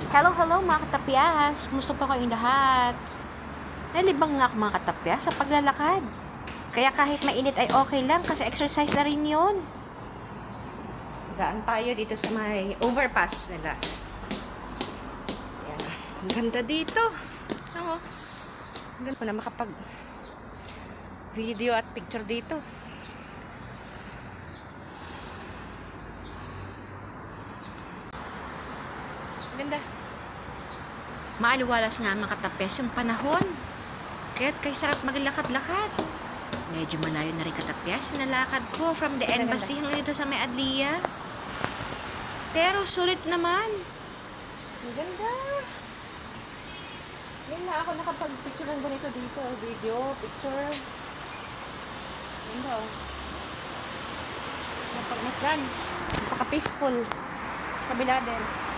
Hello, hello mga katapyas. Gusto pa kayong lahat. Nalibang nga ako mga katapyas sa paglalakad. Kaya kahit mainit ay okay lang kasi exercise na rin yun. Daan tayo dito sa may overpass nila. Ayan. Ang ganda dito. Ang ganda ko na makapag video at picture dito. Ganda. Maaliwalas nga mga katapyas yung panahon. Kaya't kay sarap maglakad-lakad. Medyo malayo na rin katapyas. Nalakad ko from the embassy hanggang dito sa may Adlia. Pero sulit naman. Ang ganda. Yan na ako nakapag-picture ng ganito dito. Video, picture. Ganda oh. Napagmasdan. Napaka-peaceful. Sa kabila din.